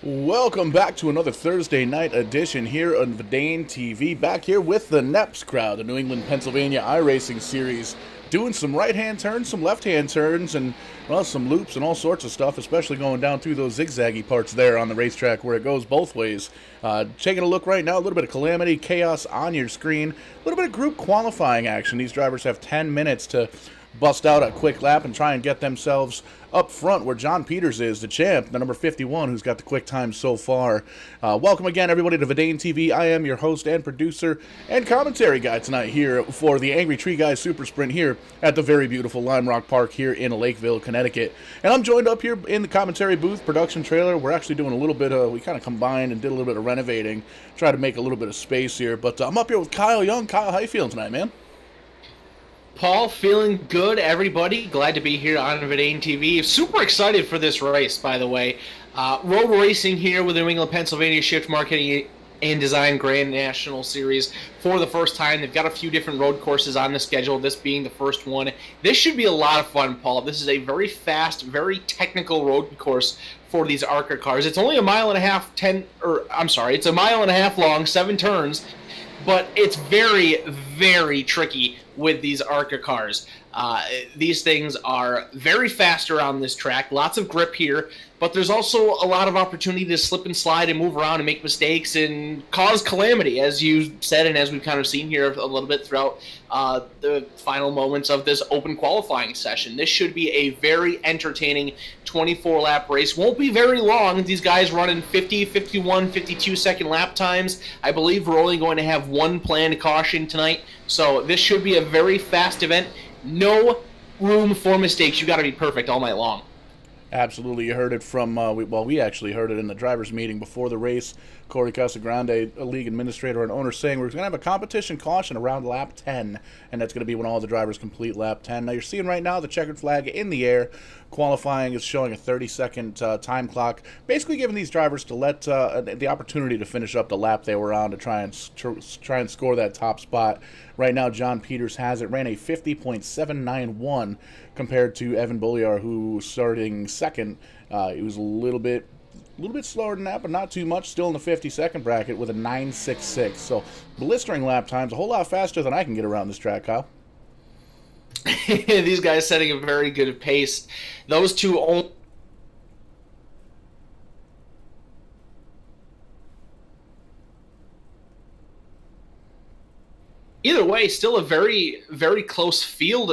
Welcome back to another Thursday night edition here on Vidane TV. Back here with the NEPS crowd, the New England, Pennsylvania iRacing Series, doing some right-hand turns, some left-hand turns, and, well, some loops and all sorts of stuff, especially going down through those zigzaggy parts there on the racetrack where it goes both ways. Taking a look right now, a little bit of calamity, chaos on your screen, a little bit of group qualifying action. These drivers have 10 minutes to bust out a quick lap and try and get themselves up front where John Peters is, the champ, the number 51, who's got the quick time so far. Welcome again, everybody, to Vidane TV. I am your host and producer and commentary guy tonight here for the Angry Tree Guys Super Sprint here at the very beautiful Lime Rock Park here in Lakeville, Connecticut. And I'm joined up here in the commentary booth, production trailer. We're actually doing a little bit of, we kind of combined and did a little bit of renovating, try to make a little bit of space here. But I'm up here with Kyle Young. Kyle, how you feeling tonight, man? Paul, feeling good, everybody. Glad to be here on Vidane TV. Super excited for this race, by the way. Road racing here with the New England, Pennsylvania Shift Marketing and Design Grand National Series for the first time. They've got a few different road courses on the schedule, this being the first one. This should be a lot of fun, Paul. This is a very fast, very technical road course for these ARCA cars. It's only a mile and a half, it's a mile and a half long, 7 turns. But it's very, very tricky with these ARCA cars. These things are very fast around this track, lots of grip here, but there's also a lot of opportunity to slip and slide and move around and make mistakes and cause calamity, as you said and as we've kind of seen here a little bit throughout the final moments of this open qualifying session. This should be a very entertaining 24-lap race. Won't be very long. These guys running 50, 51, 52-second lap times. I believe we're only going to have one planned caution tonight, so this should be a very fast event. No room for mistakes. You got to be perfect all night long. Absolutely. You heard it from, we actually heard it in the driver's meeting before the race. Corey Casagrande, a league administrator and owner, saying we're going to have a competition caution around lap 10, and that's going to be when all the drivers complete lap 10. Now, you're seeing right now the checkered flag in the air. Qualifying is showing a 30-second time clock, basically giving these drivers to let the opportunity to finish up the lap they were on to try and score that top spot. Right now, John Peters has it, ran a 50.791 compared to Evan Bulliar, who starting second. He was a little bit slower than that, but not too much. Still in the 50-second bracket with a 9.66. So blistering lap times, a whole lot faster than I can get around this track, Kyle. These guys setting a very good pace. Those two only. Either way, still a very, very close field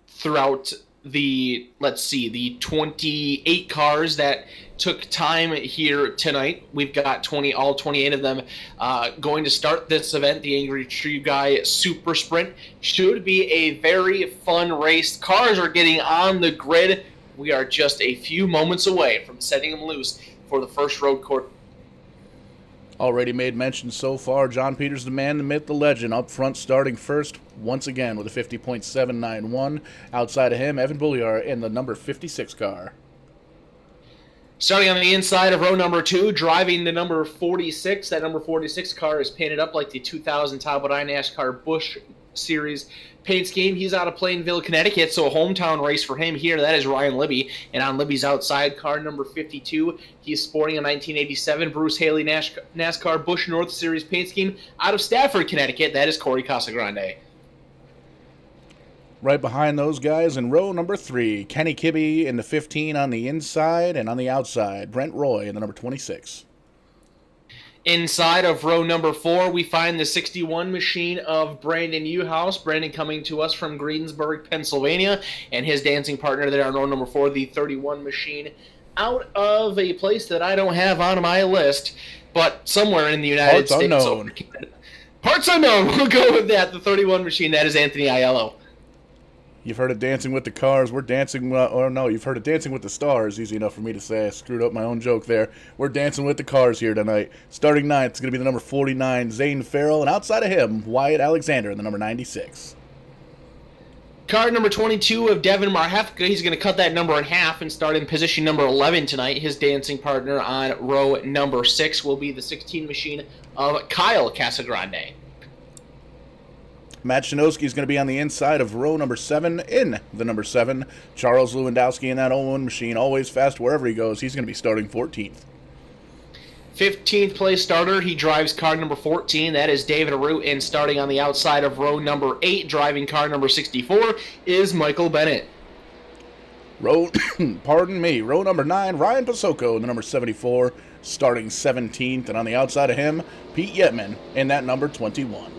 throughout the, the 28 cars that took time here tonight. We've got all 28 of them going to start this event. The Angry Tree Guy Super Sprint should be a very fun race. Cars are getting on the grid. We are just a few moments away from setting them loose for the first road course. Already made mention so far, John Peters, the man, the myth, the legend, up front starting first, once again with a 50.791. Outside of him, Evan Bulliar in the number 56 car. Starting on the inside of row number 2, driving the number 46. That number 46 car is painted up like the 2000 Talbot NASCAR Busch Series paint scheme. He's out of Plainville, Connecticut, so a hometown race for him here. That is Ryan Libby. And on Libby's outside, car number 52, he's sporting a 1987 Bruce Haley NASCAR Busch North Series paint scheme out of Stafford, Connecticut. That is Corey Casagrande. Right behind those guys in row number 3, Kenny Kibbe in the 15 on the inside, and on the outside, Brent Roy in the number 26. Inside of row number 4, we find the 61 machine of Brandon Uhouse. Brandon coming to us from Greensburg, Pennsylvania, and his dancing partner there on row number 4, the 31 machine, out of a place that I don't have on my list, but somewhere in the United States. Unknown. Parts unknown. We'll go with that. The 31 machine, that is Anthony Aiello. You've heard of Dancing with the Cars. We're dancing, you've heard of Dancing with the Stars. Easy enough for me to say. I screwed up my own joke there. We're dancing with the cars here tonight. Starting ninth, it's going to be the number 49, Zane Farrell, and outside of him, Wyatt Alexander in the number 96. Car number 22 of Devin Marhefka. He's going to cut that number in half and start in position number 11 tonight. His dancing partner on row number 6 will be the 16 machine of Kyle Casagrande. Matt Shinowski is going to be on the inside of row number 7 in the number 7. Charles Lewandowski in that 01 machine, always fast wherever he goes. He's going to be starting 14th. 15th place starter, he drives car number 14. That is David Root. And starting on the outside of row number 8, driving car number 64, is Michael Bennett. Row number 9, Ryan Pasoko in the number 74, starting 17th. And on the outside of him, Pete Yetman in that number 21.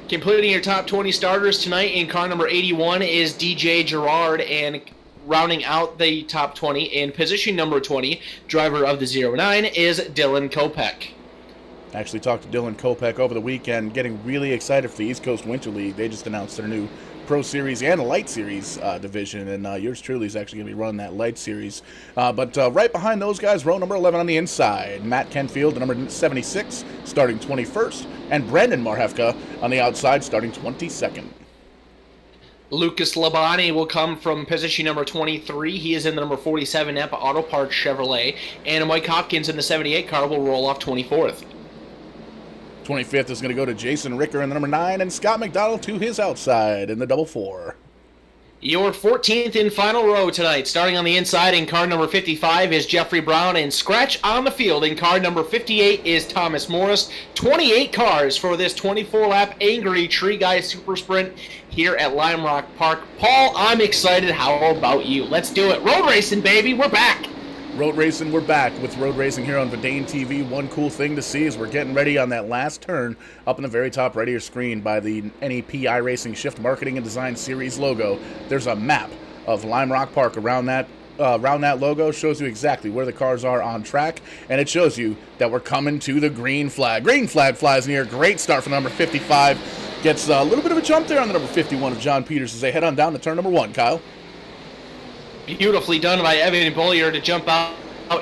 Completing your top 20 starters tonight in car number 81 is DJ Gerard, and rounding out the top 20 in position number 20, driver of the 09, is Dylan Kopech. Actually talked to Dylan Kopech over the weekend, getting really excited for the East Coast Winter League. They just announced their new Pro Series and Light Series division, and yours truly is actually going to be running that Light Series. But right behind those guys, row number 11 on the inside, Matt Kenfield, the number 76, starting 21st, and Brandon Marhefka on the outside, starting 22nd. Lucas Labani will come from position number 23. He is in the number 47 Napa Auto Parts Chevrolet, and Mike Hopkins in the 78 car will roll off 24th. 25th is going to go to Jason Ricker in the number 9, and Scott McDonald to his outside in the double 4. Your 14th and final row tonight, starting on the inside in car number 55 is Jeffrey Brown, and scratch on the field in car number 58 is Thomas Morris. 28 cars for this 24-lap Angry Tree Guy Super Sprint here at Lime Rock Park. Paul, I'm excited. How about you? Let's do it. Road racing, baby. We're back. Road racing, we're back with road racing here on Vidane TV. One cool thing to see is we're getting ready on that last turn up in the very top right of your screen by the NEP iRacing Shift Marketing and Design Series logo. There's a map of Lime Rock Park around that logo. Shows you exactly where the cars are on track, and it shows you that we're coming to the green flag. Green flag flies near. Great start from number 55. Gets a little bit of a jump there on the number 51 of John Peters as they head on down to turn number 1, Kyle. Beautifully done by Evan Bollier to jump out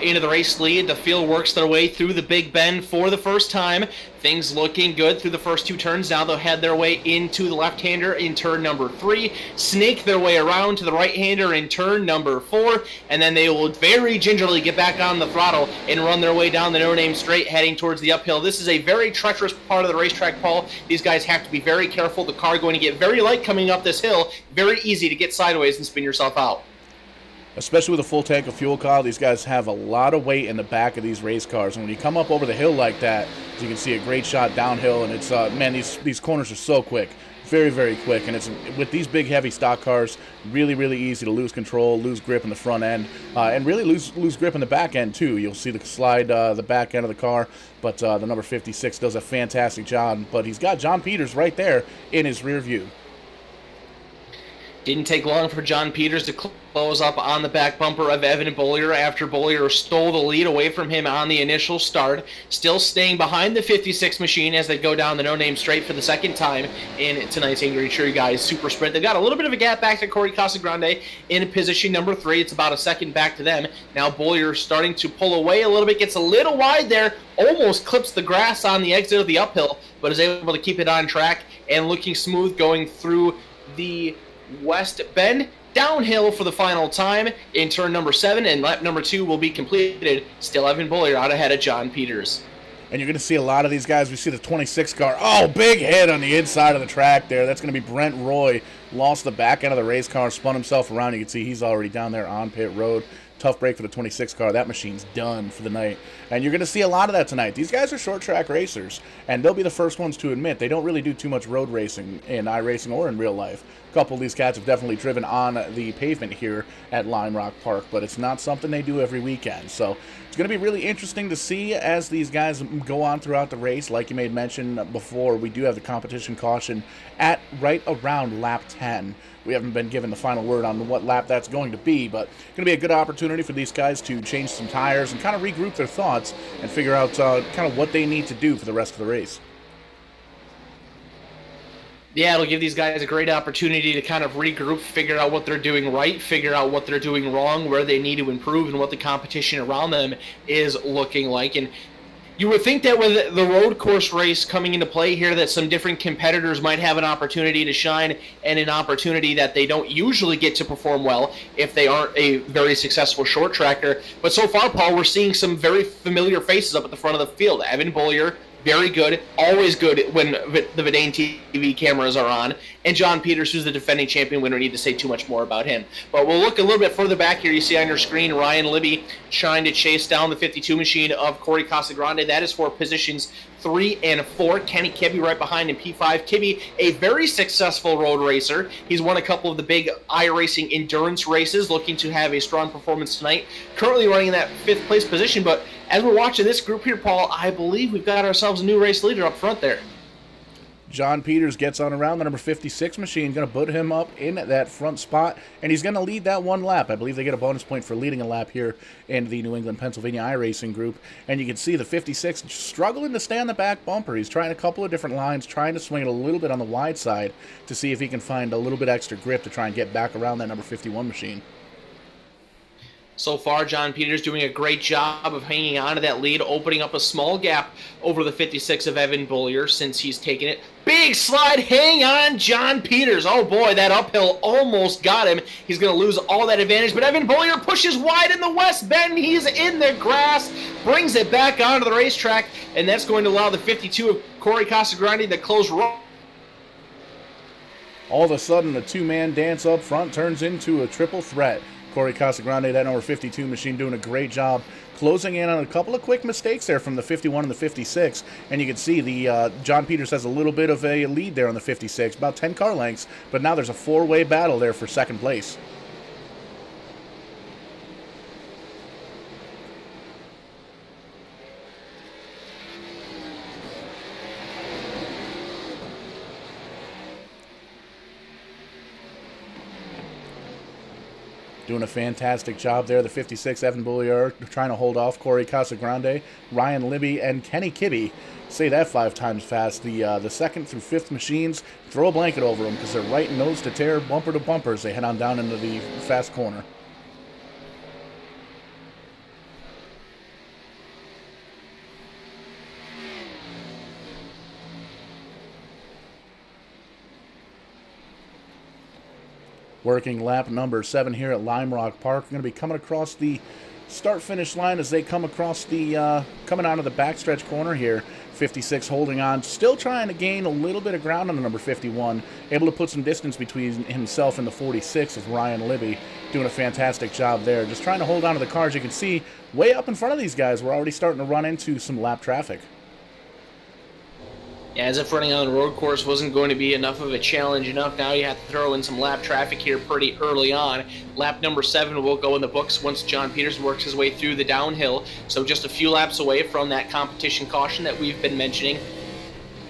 into the race lead. The field works their way through the Big Bend for the first time. Things looking good through the first 2 turns. Now they'll head their way into the left-hander in turn number 3, snake their way around to the right-hander in turn number 4, and then they will very gingerly get back on the throttle and run their way down the no-name straight, heading towards the uphill. This is a very treacherous part of the racetrack, Paul. These guys have to be very careful. The car going to get very light coming up this hill. Very easy to get sideways and spin yourself out. Especially with a full tank of fuel, Kyle, these guys have a lot of weight in the back of these race cars. And when you come up over the hill like that, as you can see a great shot downhill, and it's, man, these corners are so quick. Very, very quick. And it's with these big, heavy stock cars, really, really easy to lose control, lose grip in the front end, and really lose grip in the back end, too. You'll see the slide the back end of the car, but the number 56 does a fantastic job. But he's got John Peters right there in his rear view. Didn't take long for John Peters to close up on the back bumper of Evan Bollier after Bollier stole the lead away from him on the initial start. Still staying behind the 56 machine as they go down the no-name straight for the second time in tonight's Angry Tree Guys Super Sprint. They've got a little bit of a gap back to Corey Casagrande in position number 3. It's about a second back to them. Now Bollier starting to pull away a little bit, gets a little wide there, almost clips the grass on the exit of the uphill, but is able to keep it on track and looking smooth going through the West Bend. Downhill for the final time in turn number 7, and lap number 2 will be completed. Still Evan Bollier out ahead of John Peters. And you're going to see a lot of these guys. We see the 26 car. Oh, big hit on the inside of the track there. That's going to be Brent Roy. Lost the back end of the race car, spun himself around. You can see he's already down there on pit road. Tough break for the 26 car. That machine's done for the night. And you're going to see a lot of that tonight. These guys are short track racers, and they'll be the first ones to admit they don't really do too much road racing in iRacing or in real life. A couple of these cats have definitely driven on the pavement here at Lime Rock Park, but it's not something they do every weekend. So it's going to be really interesting to see as these guys go on throughout the race. Like you made mention before, we do have the competition caution at right around lap 10. We haven't been given the final word on what lap that's going to be, but it's going to be a good opportunity for these guys to change some tires and kind of regroup their thoughts and figure out kind of what they need to do for the rest of the race. Yeah, it'll give these guys a great opportunity to kind of regroup, figure out what they're doing right, figure out what they're doing wrong, where they need to improve, and what the competition around them is looking like. And you would think that with the road course race coming into play here that some different competitors might have an opportunity to shine and an opportunity that they don't usually get to perform well if they aren't a very successful short tracker. But so far, Paul, we're seeing some very familiar faces up at the front of the field. Evan Bollier very good, always good when the Vidane TV cameras are on. And John Peters, who's the defending champion, we don't need to say too much more about him. But we'll look a little bit further back here. You see on your screen Ryan Libby trying to chase down the 52 machine of Corey Casagrande. That is for positions 3 and 4. Kenny Kibbe right behind in P5. Kibbe, a very successful road racer. He's won a couple of the big iRacing endurance races, looking to have a strong performance tonight. Currently running in that 5th place position, but as we're watching this group here, Paul, I believe we've got ourselves a new race leader up front there. John Peters gets on around the number 56 machine, going to put him up in that front spot, and he's going to lead that one lap. I believe they get a bonus point for leading a lap here in the New England, Pennsylvania iRacing group. And you can see the 56 struggling to stay on the back bumper. He's trying a couple of different lines, trying to swing it a little bit on the wide side to see if he can find a little bit extra grip to try and get back around that number 51 machine. So far, John Peters doing a great job of hanging on to that lead, opening up a small gap over the 56 of Evan Bollier since he's taken it. Big slide, hang on, John Peters. Oh boy, that uphill almost got him. He's going to lose all that advantage, but Evan Bollier pushes wide in the west bend. He's in the grass, brings it back onto the racetrack, and that's going to allow the 52 of Corey Casagrande to close. All of a sudden, a two-man dance up front turns into a triple threat. Corey Casagrande, that number 52 machine, doing a great job closing in on a couple of quick mistakes there from the 51 and the 56. And you can see the John Peters has a little bit of a lead there on the 56, about 10 car lengths. But now there's a four-way battle there for second place. Doing a fantastic job there. The 56, Evan Bollier, trying to hold off Corey Casagrande, Ryan Libby, and Kenny Kibbe. Say that 5 times fast. The second through 5th machines, throw a blanket over them because they're right nose to tail, bumper to bumper as they head on down into the fast corner. Working lap number 7 here at Lime Rock Park. Going to be coming across the start-finish line as they come across the, coming out of the backstretch corner here. 56 holding on, still trying to gain a little bit of ground on the number 51. Able to put some distance between himself and the 46 with Ryan Libby. Doing a fantastic job there. Just trying to hold on to the cars. You can see way up in front of these guys, we're already starting to run into some lap traffic. As if running on the road course wasn't going to be enough of a challenge enough, now you have to throw in some lap traffic here pretty early on. Lap number 7 will go in the books once John Peters works his way through the downhill, so just a few laps away from that competition caution that we've been mentioning.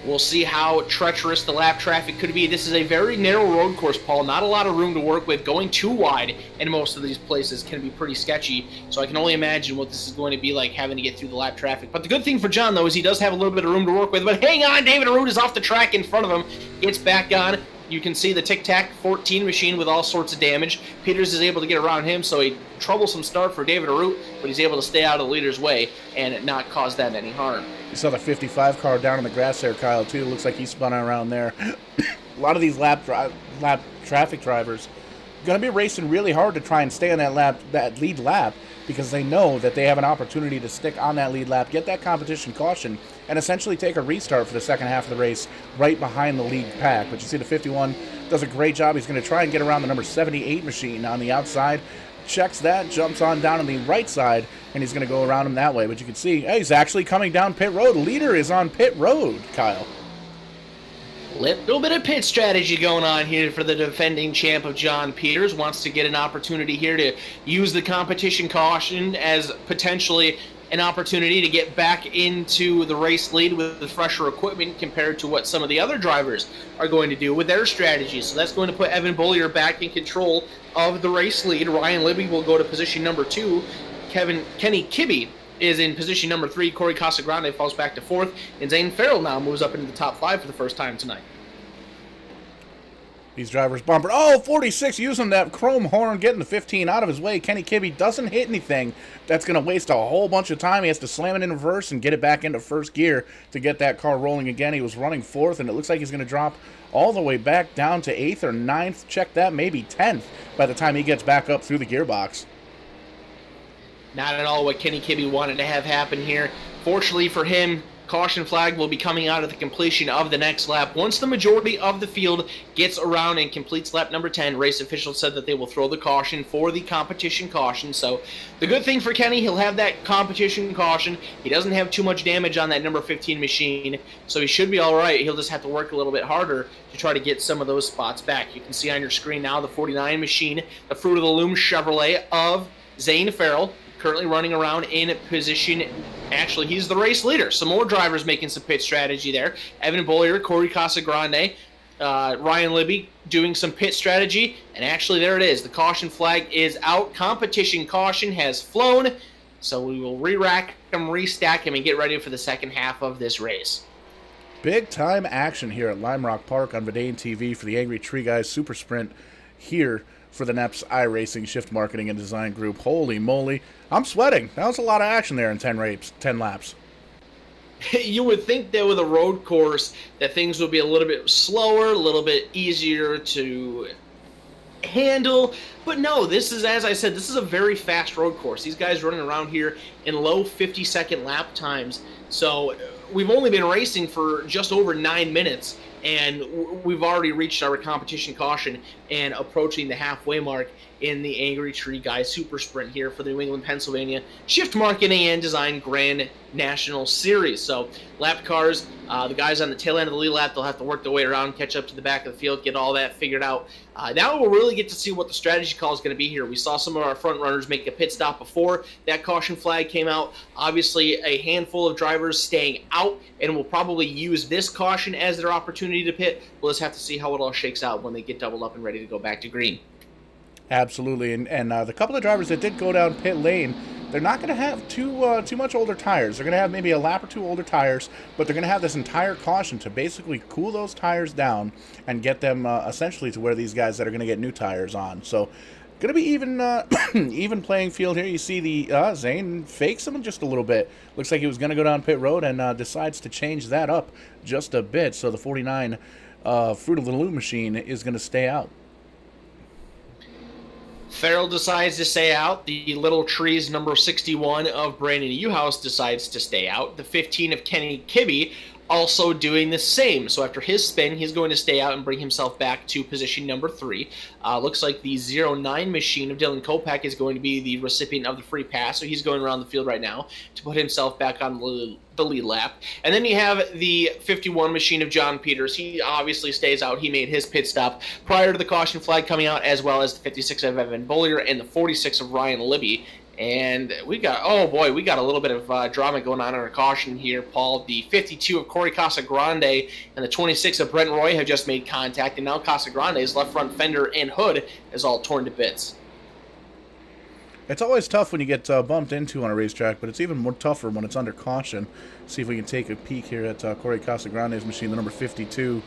We'll see how treacherous the lap traffic could be. This is a very narrow road course, Paul. Not a lot of room to work with. Going too wide in most of these places can be pretty sketchy. So I can only imagine what this is going to be like having to get through the lap traffic. But the good thing for John, though, is he does have a little bit of room to work with. But hang on, David Arute is off the track in front of him. Gets back on. You can see the Tic Tac 14 machine with all sorts of damage. Peters is able to get around him, so a troublesome start for David Arute, but he's able to stay out of the leader's way and not cause them any harm. You saw the 55 car down in the grass there, Kyle, too. Looks like he spun around there. A lot of these lap traffic drivers going to be racing really hard to try and stay on that lead lap because they know that they have an opportunity to stick on that lead lap, get that competition caution, and essentially take a restart for the second half of the race right behind the lead pack. But you see the 51 does a great job. He's going to try and get around the number 78 machine on the outside. Checks that, jumps on down on the right side, and he's going to go around him that way. But you can see, hey, he's actually coming down pit road. Leader is on pit road, Kyle. Little bit of pit strategy going on here for the defending champ of John Peters. Wants to get an opportunity here to use the competition caution as potentially an opportunity to get back into the race lead with the fresher equipment compared to what some of the other drivers are going to do with their strategies. So that's going to put Evan Bollier back in control of the race lead. Ryan Libby will go to position number 2. Kenny Kibbe is in position number 3. Corey Casagrande falls back to 4th. And Zane Farrell now moves up into the top 5 for the first time tonight. These drivers bumper. Oh, 46 using that chrome horn, getting the 15 out of his way. Kenny Kibbe doesn't hit anything. That's going to waste a whole bunch of time. He has to slam it in reverse and get it back into first gear to get that car rolling again. He was running 4th, and it looks like he's going to drop all the way back down to 8th or 9th. Check that, maybe 10th by the time he gets back up through the gearbox. Not at all what Kenny Kibbe wanted to have happen here. Fortunately for him, caution flag will be coming out at the completion of the next lap. Once the majority of the field gets around and completes lap number 10, race officials said that they will throw the caution for the competition caution. So the good thing for Kenny, he'll have that competition caution. He doesn't have too much damage on that number 15 machine, so he should be all right. He'll just have to work a little bit harder to try to get some of those spots back. You can see on your screen now the 49 machine, the Fruit of the Loom Chevrolet of Zane Farrell, currently running around in position. Actually, he's the race leader. Some more drivers making some pit strategy there. Evan Bollier, Corey Casagrande, Ryan Libby doing some pit strategy. And actually, there it is. The caution flag is out. Competition caution has flown. So we will re-rack him, restack him, and get ready for the second half of this race. Big time action here at Lime Rock Park on Vidane TV for the Angry Tree Guys Super Sprint here for the NEPS iRacing Shift Marketing and Design Group. Holy moly, I'm sweating. That was a lot of action there in 10 laps. You would think that with a road course that things would be a little bit slower, a little bit easier to handle, but no, this is, as I said, this is a very fast road course. These guys running around here in low 50-second lap times, so we've only been racing for just over 9 minutes, and we've already reached our competition caution and approaching the halfway mark in the Angry Tree Guys Super Sprint here for the New England, Pennsylvania Shift Marketing and Design Grand National Series. So lap cars, the guys on the tail end of the lead lap, they'll have to work their way around, catch up to the back of the field, get all that figured out. Now we'll really get to see what the strategy call is going to be here. We saw some of our front runners make a pit stop before that caution flag came out. Obviously, a handful of drivers staying out and will probably use this caution as their opportunity to pit. We'll just have to see how it all shakes out when they get doubled up and ready to go back to green. Absolutely, and the couple of drivers that did go down pit lane, they're not going to have too much older tires. They're going to have maybe a lap or two older tires, but they're going to have this entire caution to basically cool those tires down and get them essentially to where these guys that are going to get new tires on. So, going to be even even playing field here. You see the Zane fakes him just a little bit. Looks like he was going to go down pit road and decides to change that up just a bit. So the 49 Fruit of the Loom machine is going to stay out. Farrell decides to stay out. The Little Trees number 61 of Brandon Uhouse decides to stay out. The 15 of Kenny Kibbe also doing the same. So after his spin, he's going to stay out and bring himself back to position number 3. Looks like the 09 machine of Dylan Kopak is going to be the recipient of the free pass. So he's going around the field right now to put himself back on the lead lap. And then you have the 51 machine of John Peters. He obviously stays out. He made his pit stop prior to the caution flag coming out, as well as the 56 of Evan Bollier and the 46 of Ryan Libby. And we got, oh boy, we got a little bit of drama going on in our caution here, Paul. The 52 of Corey Casagrande and the 26 of Brent Roy have just made contact, and now Casagrande's left front fender and hood is all torn to bits. It's always tough when you get bumped into on a racetrack, but it's even more tougher when it's under caution. See if we can take a peek here at Corey Casagrande's machine, the number 52.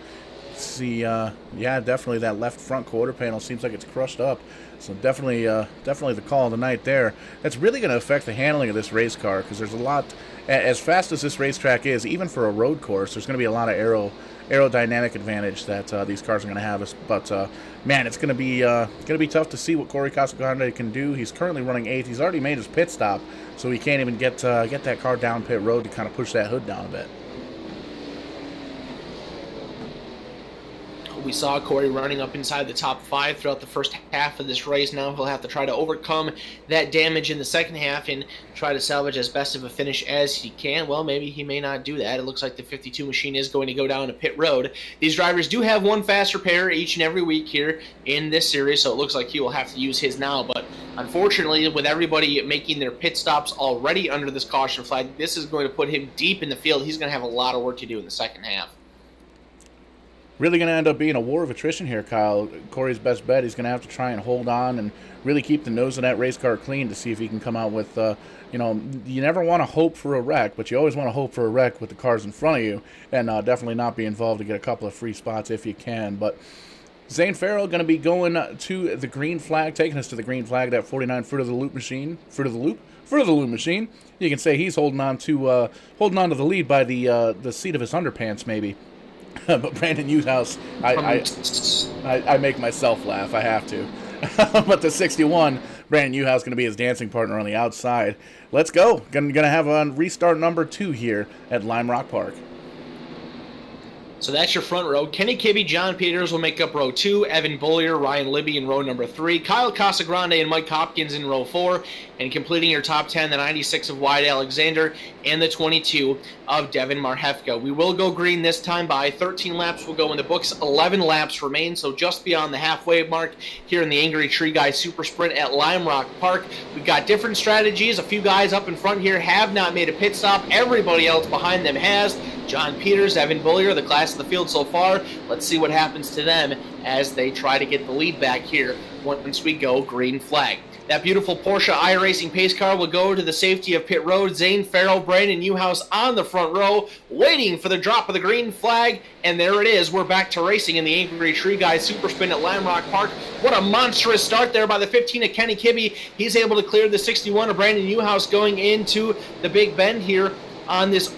See, yeah, definitely that left front quarter panel seems like it's crushed up. So definitely the call of the night there. That's really going to affect the handling of this race car, because there's a lot, as fast as this racetrack is, even for a road course, there's going to be a lot of aerodynamic advantage that these cars are going to have. But man, it's going to be tough to see what Corey Casagrande can do. He's currently running 8th. He's already made his pit stop, so he can't even get that car down pit road to kind of push that hood down a bit. We saw Corey running up inside the top 5 throughout the first half of this race. Now he'll have to try to overcome that damage in the second half and try to salvage as best of a finish as he can. Well, maybe he may not do that. It looks like the 52 machine is going to go down to pit road. These drivers do have one fast repair each and every week here in this series, so it looks like he will have to use his now. But unfortunately, with everybody making their pit stops already under this caution flag, this is going to put him deep in the field. He's going to have a lot of work to do in the second half. Really going to end up being a war of attrition here, Kyle. Corey's best bet, he's going to have to try and hold on and really keep the nose of that race car clean to see if he can come out with, you never want to hope for a wreck, but you always want to hope for a wreck with the cars in front of you, and definitely not be involved to get a couple of free spots if you can. But Zane Farrell going to be going to the green flag, taking us to the green flag, that 49 Fruit of the Loop machine. Fruit of the Loop machine. You can say he's holding on to the lead by the seat of his underpants, maybe. But Brandon Uhouse, I make myself laugh. I have to. But the 61 Brandon Newhouse going to be his dancing partner on the outside. Let's go. Going to have a restart number 2 here at Lime Rock Park. So that's your front row. Kenny Kibbe, John Peters will make up row 2. Evan Bollier, Ryan Libby in row number 3. Kyle Casagrande and Mike Hopkins in row 4. And completing your top 10, the 96 of Wyatt Alexander and the 22 of Devin Marhefka. We will go green this time by 13 laps. Will go in the books. 11 laps remain, so just beyond the halfway mark here in the Angry Tree Guy Super Sprint at Lime Rock Park. We've got different strategies. A few guys up in front here have not made a pit stop. Everybody else behind them has. John Peters, Evan Bollier, the class of the field so far. Let's see what happens to them as they try to get the lead back here once we go green flag. That beautiful Porsche iRacing pace car will go to the safety of pit road. Zane Farrell, Brandon Newhouse on the front row, waiting for the drop of the green flag. And there it is. We're back to racing in the Angry Tree Guys Super Spin at Lime Rock Park. What a monstrous start there by the 15 of Kenny Kibbe. He's able to clear the 61 of Brandon Newhouse going into the Big Bend here on this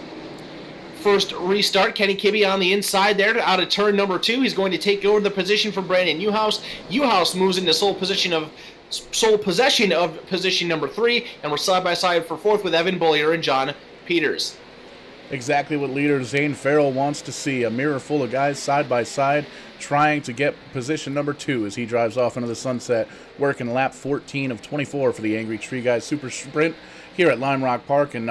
first restart. Kenny Kibbe on the inside there out of turn number 2. He's going to take over the position from Brandon Newhouse. Newhouse moves into sole possession of position number 3, and we're side by side for 4th with Evan Bollier and John Peters. Exactly what leader Zane Farrell wants to see. A mirror full of guys side by side trying to get position number 2 as he drives off into the sunset, working lap 14 of 24 for the Angry Tree Guys Super Sprint here at Lime Rock Park. And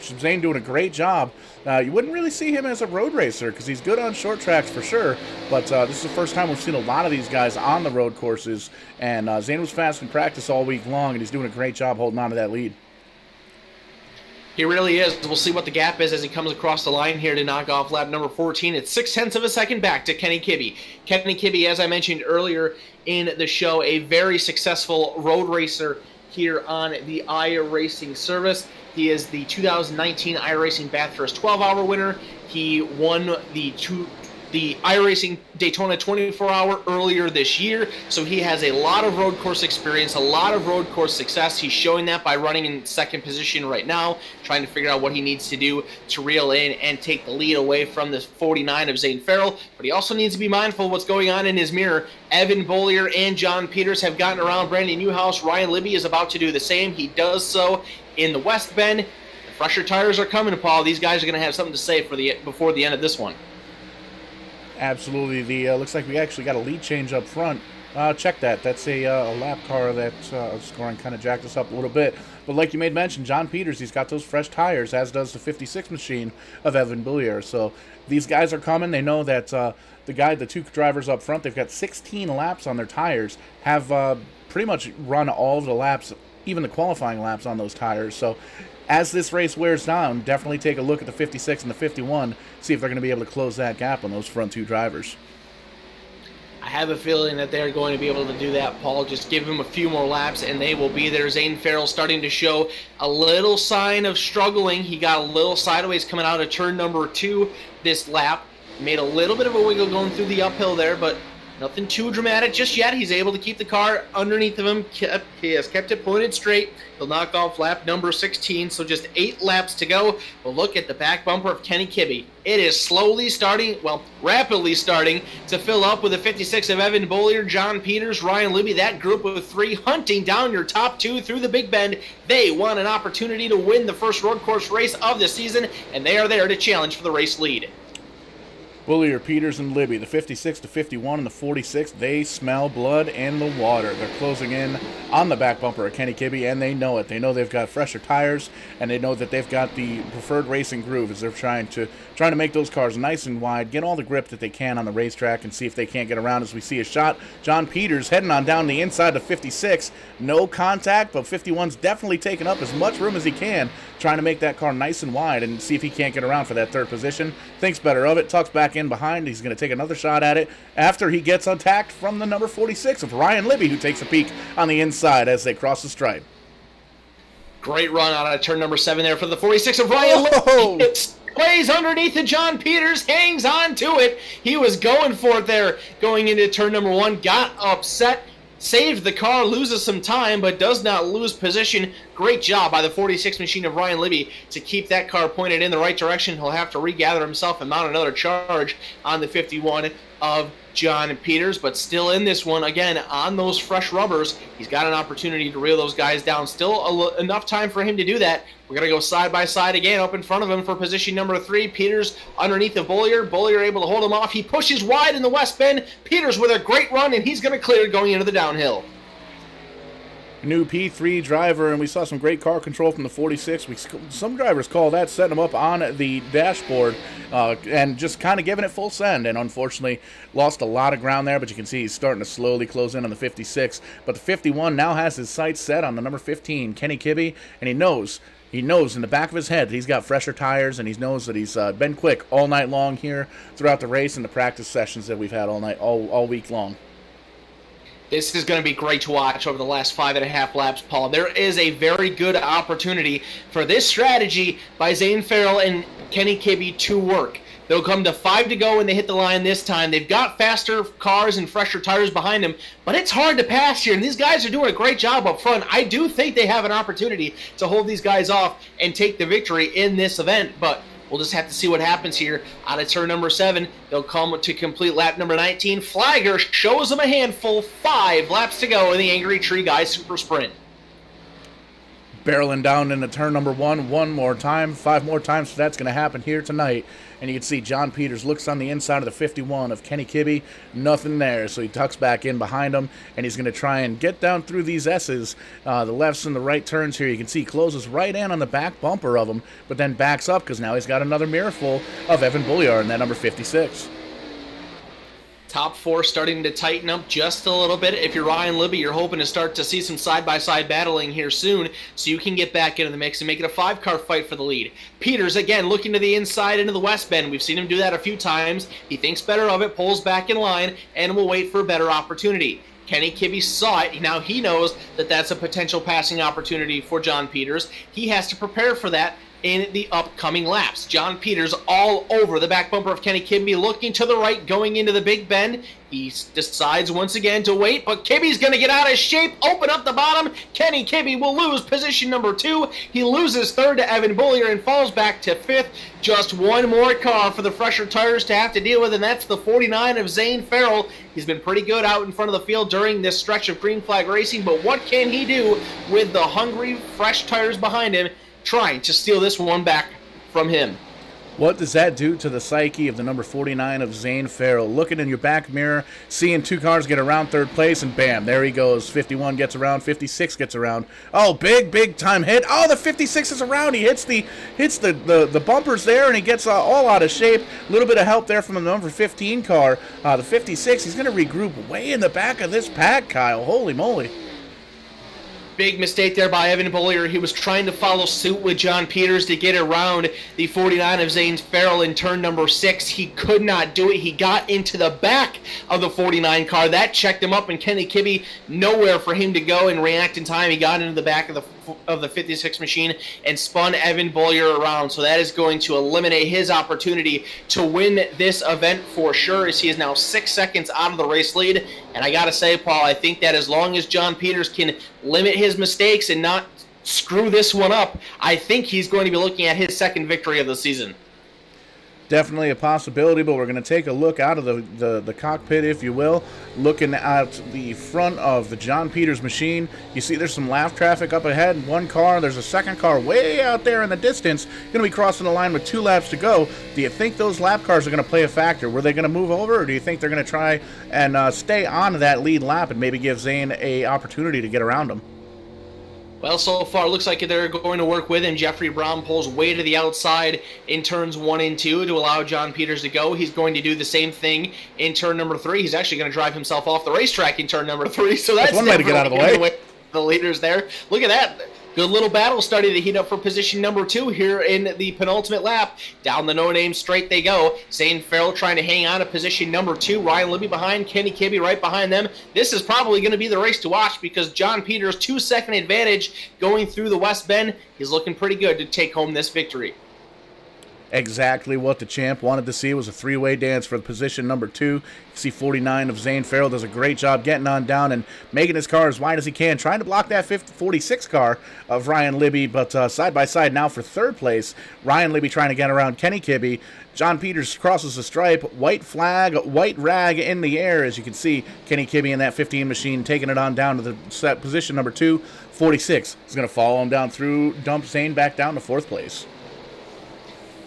Zane doing a great job. You wouldn't really see him as a road racer because he's good on short tracks for sure, but this is the first time we've seen a lot of these guys on the road courses, and Zane was fast in practice all week long, and he's doing a great job holding on to that lead. He really is. We'll see what the gap is as he comes across the line here to knock off lap number 14. It's 0.6 of a second back to Kenny Kibbe. Kenny Kibbe, as I mentioned earlier in the show, a very successful road racer here on the iRacing service. He is the 2019 iRacing Bathurst 12-hour winner. He won the iRacing Daytona 24-hour earlier this year, so he has a lot of road course experience, a lot of road course success. He's showing that by running in second position right now, trying to figure out what he needs to do to reel in and take the lead away from the 49 of Zane Farrell, but he also needs to be mindful of what's going on in his mirror. Evan Bollier and John Peters have gotten around Brandon Newhouse. Ryan Libby is about to do the same. He does so in the West Bend. The fresher tires are coming, Paul. These guys are going to have something to say before the end of this one. Absolutely. The looks like we actually got a lead change up front. Check that. That's a lap car that's scoring kind of jacked us up a little bit. But like you made mention, John Peters, he's got those fresh tires, as does the 56 machine of Evan Bollier. So these guys are coming. They know that the 2 drivers up front, they've got 16 laps on their tires, have pretty much run all of the laps, even the qualifying laps on those tires. So as this race wears down, definitely take a look at the 56 and the 51, see if they're going to be able to close that gap on those front 2 drivers. I have a feeling that they're going to be able to do that, Paul. Just give them a few more laps and they will be there. Zane Farrell starting to show a little sign of struggling. He got a little sideways coming out of turn number 2 this lap. Made a little bit of a wiggle going through the uphill there, but nothing too dramatic just yet. He's able to keep the car underneath of him. He has kept it pointed straight. He'll knock off lap number 16, so just 8 laps to go. But look at the back bumper of Kenny Kibbe. It is slowly starting, well, rapidly starting to fill up with the 56 of Evan Bollier, John Peters, Ryan Libby. That group of 3 hunting down your top 2 through the Big Bend. They want an opportunity to win the first road course race of the season, and they are there to challenge for the race lead. Bollier, Peters, and Libby, the 56 to 51 and the 46, they smell blood in the water. They're closing in on the back bumper of Kenny Kibbe, and they know it. They know they've got fresher tires, and they know that they've got the preferred racing groove as they're trying to make those cars nice and wide, get all the grip that they can on the racetrack, and see if they can't get around as we see a shot. John Peters heading on down the inside of 56. No contact, but 51's definitely taking up as much room as he can, trying to make that car nice and wide and see if he can't get around for that 3rd position. Thinks better of it, tucks back in behind. He's going to take another shot at it after he gets attacked from the number 46 of Ryan Libby, who takes a peek on the inside as they cross the stripe. Great run out of turn number 7 there for the 46 of Ryan Libby. It plays underneath the John Peters, hangs on to it. He was going for it there going into turn number 1, got upset, saved the car, loses some time, but does not lose position. Great job by the 46 machine of Ryan Libby to keep that car pointed in the right direction. He'll have to regather himself and mount another charge on the 51 of John Peters, but still in this one, again, on those fresh rubbers. He's got an opportunity to reel those guys down. Still enough time for him to do that. We're going to go side by side again, up in front of him for position number 3. Peters underneath of Bollier. Bollier able to hold him off. He pushes wide in the west bend. Peters with a great run, and he's going to clear going into the downhill. New P3 driver, and we saw some great car control from the 46. Some drivers call that setting him up on the dashboard and just kind of giving it full send, and unfortunately lost a lot of ground there, but you can see he's starting to slowly close in on the 56. But the 51 now has his sights set on the number 15, Kenny Kibbe, and he knows in the back of his head that he's got fresher tires, and he knows that he's been quick all night long here throughout the race and the practice sessions that we've had all week long. This is going to be great to watch over the last 5.5 laps, Paul. There is a very good opportunity for this strategy by Zane Farrell and Kenny Kibbe to work. They'll come to 5 to go when they hit the line this time. They've got faster cars and fresher tires behind them, but it's hard to pass here, and these guys are doing a great job up front. I do think they have an opportunity to hold these guys off and take the victory in this event, but we'll just have to see what happens here out of turn number 7. They'll come to complete lap number 19. Flagger shows them a handful. 5 laps to go in the Angry Tree Guy Super Sprint. Barreling down into turn number 1 one more time, 5 more times, so that's going to happen here tonight. And you can see John Peters looks on the inside of the 51 of Kenny Kibbe, nothing there, so he tucks back in behind him, and he's going to try and get down through these S's, the lefts and the right turns here. You can see he closes right in on the back bumper of him, but then backs up because now he's got another mirror full of Evan Bollier in that number 56. Top 4 starting to tighten up just a little bit. If you're Ryan Libby, you're hoping to start to see some side-by-side battling here soon so you can get back into the mix and make it a 5-car fight for the lead. Peters, again, looking to the inside into the west bend. We've seen him do that a few times. He thinks better of it, pulls back in line, and will wait for a better opportunity. Kenny Kibbe saw it. Now he knows that that's a potential passing opportunity for John Peters. He has to prepare for that in the upcoming laps. John Peters all over the back bumper of Kenny Kibbe, looking to the right, going into the big bend. He decides once again to wait, but Kibbe's going to get out of shape, open up the bottom. Kenny Kibbe will lose position number 2. He loses 3rd to Evan Bollier and falls back to 5th. Just one more car for the fresher tires to have to deal with, and that's the 49 of Zane Farrell. He's been pretty good out in front of the field during this stretch of green flag racing, but what can he do with the hungry, fresh tires behind him, trying to steal this one back from him? What does that do to the psyche of the number 49 of Zane Farrell? Looking in your back mirror, seeing 2 cars get around 3rd place, and bam, there he goes. 51 gets around, 56 gets around. Oh, big time hit. Oh, the 56 is around. He hits the bumpers there, and he gets all out of shape. A little bit of help there from the number 15 car. The 56, he's going to regroup way in the back of this pack, Kyle. Holy moly. Big mistake there by Evan Bollier. He was trying to follow suit with John Peters to get around the 49 of Zane Farrell in turn number 6. He could not do it. He got into the back of the 49 car. That checked him up, and Kenny Kibbe, nowhere for him to go and react in time. He got into the back of the 56 machine and spun Evan Bollier around. So that is going to eliminate his opportunity to win this event for sure, as he is now 6 seconds out of the race lead. And I got to say, Paul, I think that as long as John Peters can limit his mistakes and not screw this one up, I think he's going to be looking at his 2nd victory of the season. Definitely a possibility, but we're going to take a look out of the cockpit, if you will, looking at the front of the John Peters machine. You see there's some lap traffic up ahead. 1 car, there's a 2nd car way out there in the distance, going to be crossing the line with 2 laps to go. Do you think those lap cars are going to play a factor? Were they going to move over, or do you think they're going to try and stay on that lead lap and maybe give Zane a opportunity to get around him? Well, so far, it looks like they're going to work with him. Jeffrey Brown pulls way to the outside in turns 1 and 2 to allow John Peters to go. He's going to do the same thing in turn number 3. He's actually going to drive himself off the racetrack in turn number 3. So that's one way to get out of the way. The leaders there. Look at that. Good little battle starting to heat up for position number 2 here in the penultimate lap. Down the no-name straight they go. Zane Farrell trying to hang on to position number 2. Ryan Libby behind, Kenny Kibbe right behind them. This is probably going to be the race to watch because John Peters' 2-second advantage going through the west bend. He's looking pretty good to take home this victory. exactly what the champ wanted to see. Was a three-way dance for position number 2. You see 49 of Zane Farrell does a great job getting on down and making his car as wide as he can, trying to block that 46 car of Ryan Libby, but side by side now for third place. Ryan Libby trying to get around Kenny Kibbe. John Peters crosses the stripe, white flag, white rag in the air. As you can see, Kenny Kibbe in that 15 machine taking it on down to the set position number 2. 46 is going to follow him down through, dump Zane back down to 4th place.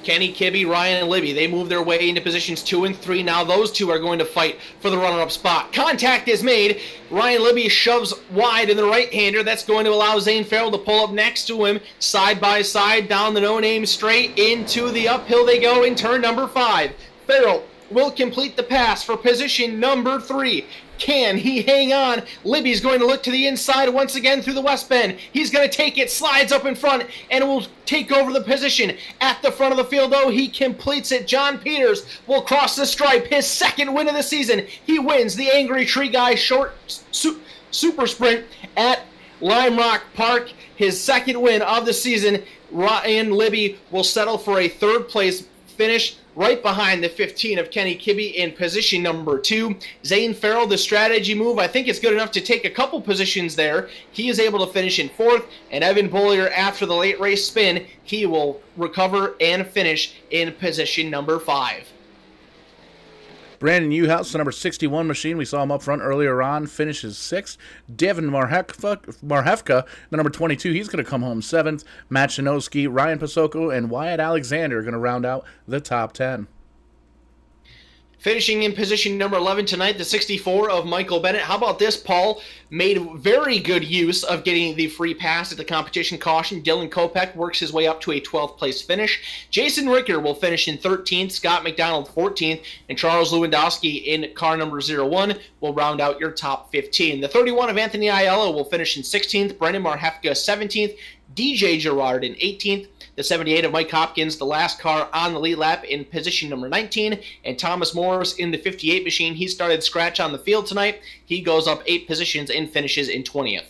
Kenny Kibbe, Ryan, and Libby, they move their way into positions 2 and 3. Now those two are going to fight for the runner-up spot. Contact is made. Ryan Libby shoves wide in the right-hander. That's going to allow Zane Farrell to pull up next to him, side by side, down the no-name straight into the uphill they go in turn number 5. Farrell will complete the pass for position number 3. Can he hang on? Libby's going to look to the inside once again through the west bend. He's going to take it, slides up in front, and will take over the position. At the front of the field, though, he completes it. John Peters will cross the stripe, his second win of the season. He wins the Angry Tree Guy short super sprint at Lime Rock Park, his second win of the season. Ryan Libby will settle for a third place finish, right behind the 15 of Kenny Kibbe in position number 2. Zane Farrell, the strategy move, I think it's good enough to take a couple positions there. He is able to finish in 4th, and Evan Bollier, after the late race spin, he will recover and finish in position number 5. Brandon Newhouse, the number 61 machine, we saw him up front earlier on, finishes 6th. Devin Marhefka, the number 22, he's going to come home 7th. Matt Shinowski, Ryan Pasoko, and Wyatt Alexander are going to round out the top 10. Finishing in position number 11 tonight, the 64 of Michael Bennett. How about this, Paul? Made very good use of getting the free pass at the competition caution. Dylan Kopech works his way up to a 12th place finish. Jason Ricker will finish in 13th, Scott McDonald 14th, and Charles Lewandowski in car number 01 will round out your top 15. The 31 of Anthony Aiello will finish in 16th, Brendan Marhefka 17th, DJ Gerard in 18th, the 78 of Mike Hopkins, the last car on the lead lap, in position number 19, and Thomas Morris in the 58 machine. He started scratch on the field tonight. He goes up 8 positions and finishes in 20th.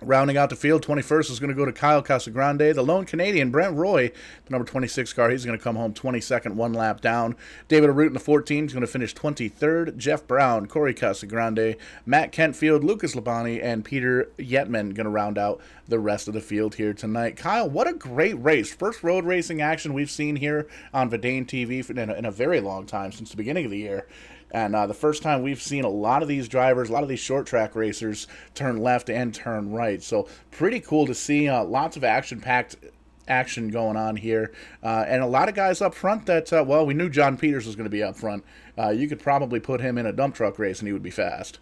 Rounding out the field, 21st is going to go to Kyle Casagrande. The lone Canadian, Brent Roy, the number 26 car, he's going to come home 22nd, 1 lap down. David Arute in the 14 is going to finish 23rd. Jeff Brown, Corey Casagrande, Matt Kentfield, Lucas Labani, and Peter Yetman going to round out the rest of the field here tonight. Kyle, what a great race. First road racing action we've seen here on Vidane TV in a very long time, since the beginning of the year. And the first time we've seen a lot of these drivers, a lot of these short track racers turn left and turn right. So pretty cool to see lots of action-packed action going on here. And a lot of guys up front that, well, we knew John Peters was going to be up front. You could probably put him in a dump truck race and he would be fast.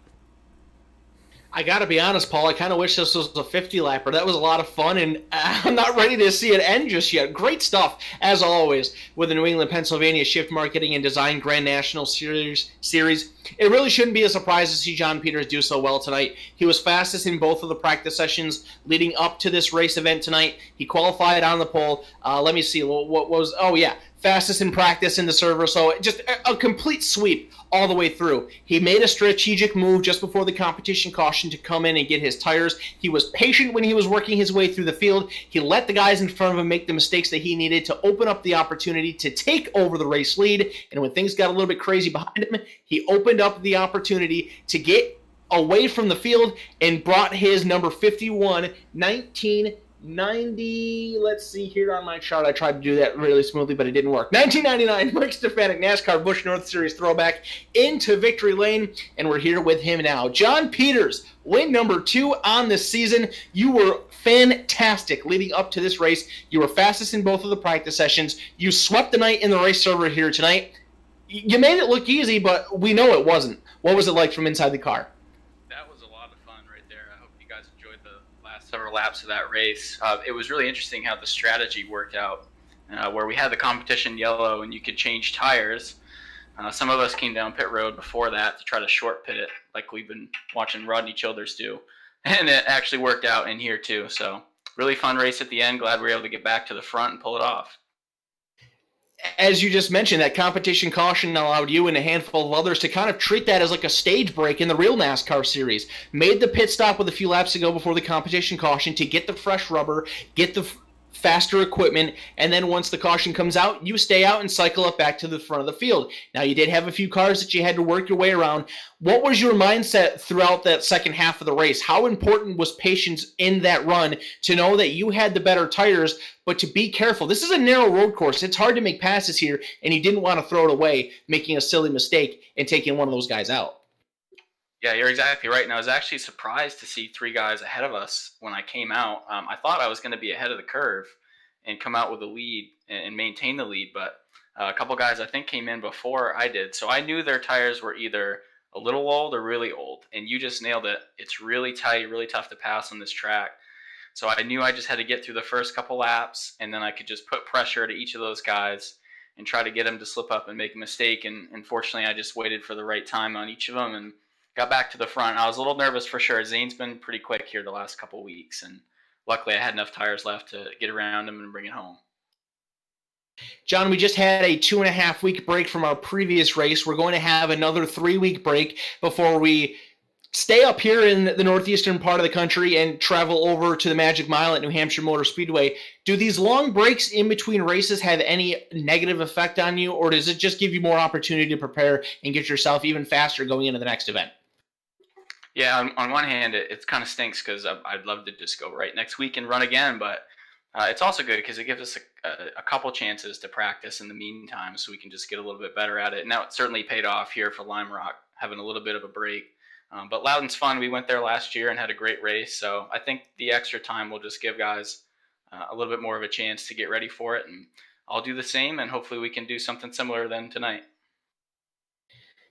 I got to be honest, Paul, I kind of wish this was a 50-lapper. That was a lot of fun, and I'm not ready to see it end just yet. Great stuff, as always, with the New England, Pennsylvania Shift Marketing and Design Grand National Series. It really shouldn't be a surprise to see John Peters do so well tonight. He was fastest in both of the practice sessions leading up to this race event tonight. He qualified on the pole. Let me see, what was, oh yeah, fastest in practice in the server, so just a complete sweep all the way through. He made a strategic move just before the competition caution to come in and get his tires. He was patient when he was working his way through the field. He let the guys in front of him make the mistakes that he needed to open up the opportunity to take over the race lead, and when things got a little bit crazy behind him, he opened up the opportunity to get away from the field and brought his number 51, 1990, let's see here on my chart. I tried to do that really smoothly, but it didn't work. 1999 Mike Stefanik NASCAR Busch North Series throwback into victory lane, and we're here with him now. John Peters, win number 2 on this season. You were fantastic leading up to this race. You were fastest in both of the practice sessions. You swept the night in the race server here tonight. You made it look easy, but we know it wasn't. What was it like from inside the car? That was a lot of fun right there. I hope you guys enjoyed the last several laps of that race. It was really interesting how the strategy worked out, where we had the competition yellow and you could change tires. Some of us came down pit road before that to try to short pit it, like we've been watching Rodney Childers do. And it actually worked out in here too. So really fun race at the end. Glad we were able to get back to the front and pull it off. As you just mentioned, that competition caution allowed you and a handful of others to kind of treat that as like a stage break in the real NASCAR series. Made the pit stop with a few laps to go before the competition caution to get the fresh rubber, get the faster equipment, and then once the caution comes out, you stay out and cycle up back to the front of the field. Now, you did have a few cars that you had to work your way around. What was your mindset throughout that second half of the race? How important was patience in that run to know that you had the better tires, but to be careful? This is a narrow road course. It's hard to make passes here, and you didn't want to throw it away, making a silly mistake and taking one of those guys out. Yeah, you're exactly right. And I was actually surprised to see 3 guys ahead of us when I came out. I thought I was going to be ahead of the curve and come out with a lead and maintain the lead, but a couple guys I think came in before I did. So I knew their tires were either a little old or really old, and you just nailed it. It's really tight, really tough to pass on this track. So I knew I just had to get through the first couple laps, and then I could just put pressure to each of those guys and try to get them to slip up and make a mistake. And unfortunately, I just waited for the right time on each of them and got back to the front. I was a little nervous for sure. Zane's been pretty quick here the last couple of weeks, and luckily I had enough tires left to get around him and bring it home. John, we just had a 2.5-week break from our previous race. We're going to have another 3-week break before we stay up here in the northeastern part of the country and travel over to the Magic Mile at New Hampshire Motor Speedway. Do these long breaks in between races have any negative effect on you, or does it just give you more opportunity to prepare and get yourself even faster going into the next event? Yeah, on one hand, it kind of stinks because I'd love to just go right next week and run again, but it's also good because it gives us a couple chances to practice in the meantime so we can just get a little bit better at it. Now, it certainly paid off here for Lime Rock, having a little bit of a break. But Loudon's fun. We went there last year and had a great race, so I think the extra time will just give guys a little bit more of a chance to get ready for it, and I'll do the same, and hopefully we can do something similar then tonight.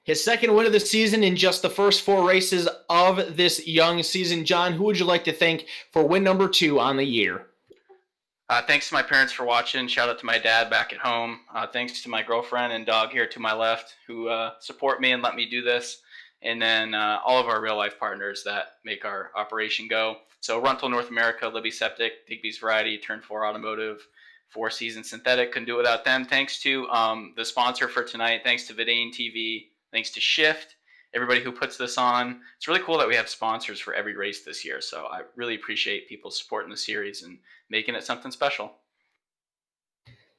His second win of the season in just the first 4 races of this young season. John, who would you like to thank for win number 2 on the year? Thanks to my parents for watching. Shout out to my dad back at home. Thanks to my girlfriend and dog here to my left who support me and let me do this. And then all of our real-life partners that make our operation go. So Runtal North America, Libby Septic, Digby's Variety, Turn 4 Automotive, 4 Seasons Synthetic. Couldn't do it without them. Thanks to the sponsor for tonight. Thanks to Vidane TV. Thanks to Shift, everybody who puts this on. It's really cool that we have sponsors for every race this year. So I really appreciate people supporting the series and making it something special.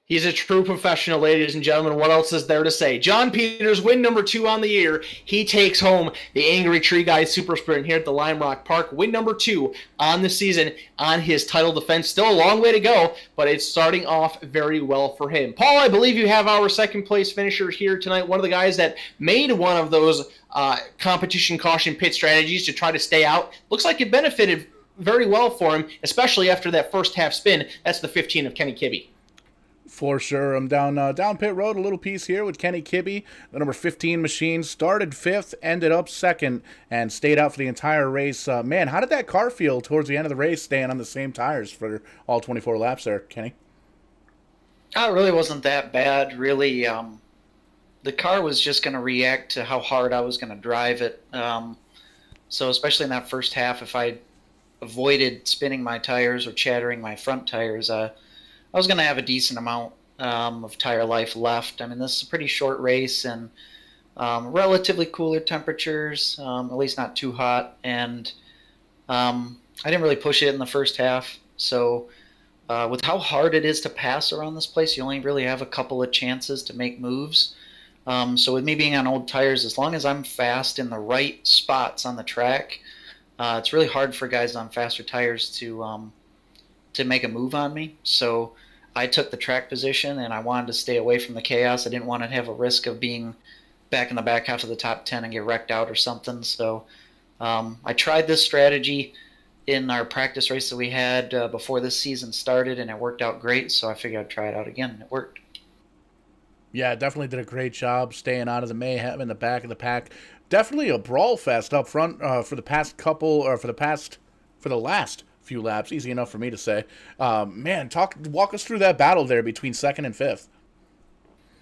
He's a true professional, ladies and gentlemen. What else is there to say? John Peters, win number 2 on the year. He takes home the Angry Tree Guys Super Sprint here at the Lime Rock Park. Win number 2 on the season on his title defense. Still a long way to go, but it's starting off very well for him. Paul, I believe you have our second place finisher here tonight. One of the guys that made one of those competition caution pit strategies to try to stay out. Looks like it benefited very well for him, especially after that first half spin. That's the 15 of Kenny Kibbe. For sure. I'm down pit road, a little piece here with Kenny Kibbe. The number 15 machine started 5th, ended up 2nd, and stayed out for the entire race. Man, how did that car feel towards the end of the race, staying on the same tires for all 24 laps there, Kenny? Oh, it really wasn't that bad. Really, the car was just going to react to how hard I was going to drive it. So especially in that first half, if I avoided spinning my tires or chattering my front tires, I was going to have a decent amount of tire life left. I mean, this is a pretty short race and relatively cooler temperatures, at least not too hot. And I didn't really push it in the first half. So with how hard it is to pass around this place, you only really have a couple of chances to make moves. So with me being on old tires, as long as I'm fast in the right spots on the track, it's really hard for guys on faster tires to make a move on me. So I took the track position and I wanted to stay away from the chaos. I didn't want to have a risk of being back in the back half of the top 10 and get wrecked out or something. So I tried this strategy in our practice race that we had before this season started, and it worked out great. So I figured I'd try it out again, and it worked. Yeah, definitely did a great job staying out of the mayhem in the back of the pack. Definitely a brawl fest up front for the last few laps. Easy enough for me to say. Man, walk us through that battle there between 2nd and 5th.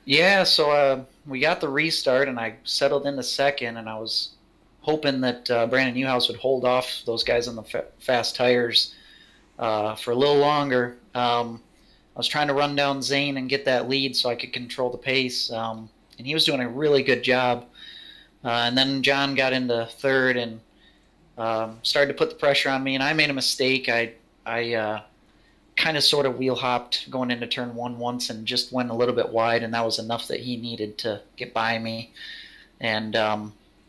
Yeah, so we got the restart, and I settled into 2nd, and I was hoping that Brandon Newhouse would hold off those guys on the fast tires for a little longer. I was trying to run down Zane and get that lead so I could control the pace, and he was doing a really good job. And then John got into 3rd and started to put the pressure on me, and I made a mistake. I kind kind of sort of wheel hopped going into turn one once and just went a little bit wide, and that was enough that he needed to get by me. And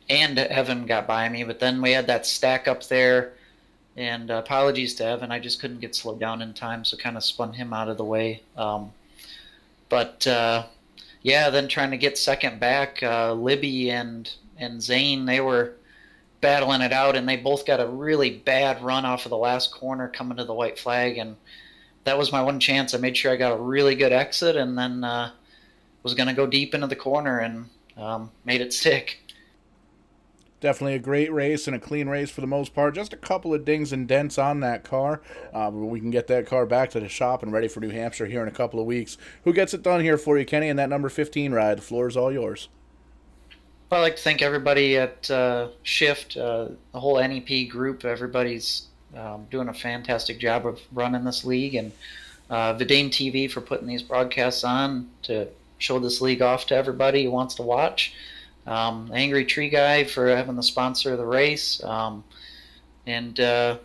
Evan got by me, but then we had that stack up there, and apologies to Evan, I just couldn't get slowed down in time, so kind of spun him out of the way. Yeah, then trying to get second back, Libby and Zane, they were battling it out, and they both got a really bad run off of the last corner coming to the white flag, and that was my one chance. I made sure I got a really good exit, and then was going to go deep into the corner and made it stick. Definitely a great race and a clean race for the most part. Just a couple of dings and dents on that car. But we can get that car back to the shop and ready for New Hampshire here in a couple of weeks. Who gets it done here for you, Kenny, in that number 15 ride? The floor is all yours. Well, I'd like to thank everybody at Shift, the whole NEP group. Everybody's doing a fantastic job of running this league, and Vidane TV for putting these broadcasts on to show this league off to everybody who wants to watch. Angry Tree Guy for having the sponsor of the race, and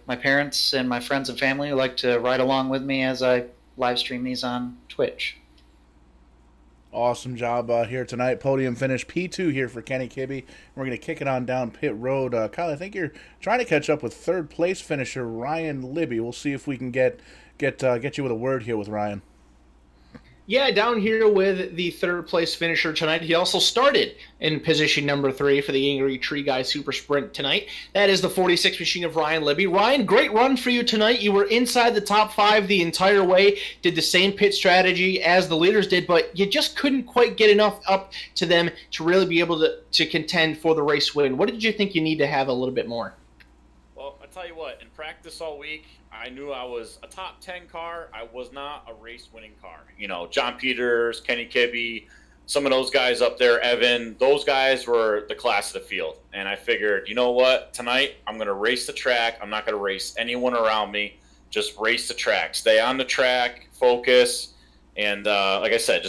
my parents and my friends and family who like to ride along with me as I live stream these on Twitch. Awesome job here tonight. Podium finish P2 here for Kenny Kibbe. We're going to kick it on down pit road. Kyle, I think you're trying to catch up with third place finisher Ryan Libby. We'll see if we can get you with a word here with Ryan. Yeah, down here with the third place finisher tonight. He also started in position number 3 for the Angry Tree Guy Super Sprint tonight. That is the 46 machine of Ryan Libby. Ryan, great run for you tonight. You were inside the top 5 the entire way, did the same pit strategy as the leaders did, but you just couldn't quite get enough up to them to really be able to contend for the race win. What did you think you need to have a little bit more? Well, I tell you what, in practice all week, I knew I was a top 10 car. I was not a race-winning car. You know, John Peters, Kenny Kibbe, some of those guys up there, Evan, those guys were the class of the field. And I figured, you know what, tonight I'm going to race the track. I'm not going to race anyone around me. Just race the track. Stay on the track, focus, and like I said,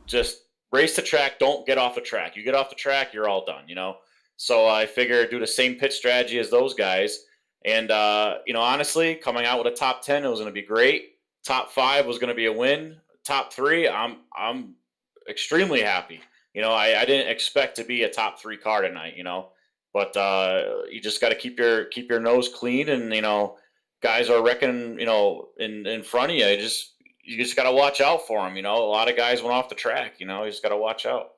just race the track. Don't get off the track. You get off the track, you're all done, you know. So I figured do the same pit strategy as those guys. And, honestly, coming out with a top 10, it was going to be great. Top 5 was going to be a win. Top 3, I'm extremely happy. You know, I didn't expect to be a top 3 car tonight, you know. But you just got to keep your nose clean. And, you know, guys are wrecking, you know, in front of you. You just got to watch out for them, you know. A lot of guys went off the track, you know. You just got to watch out.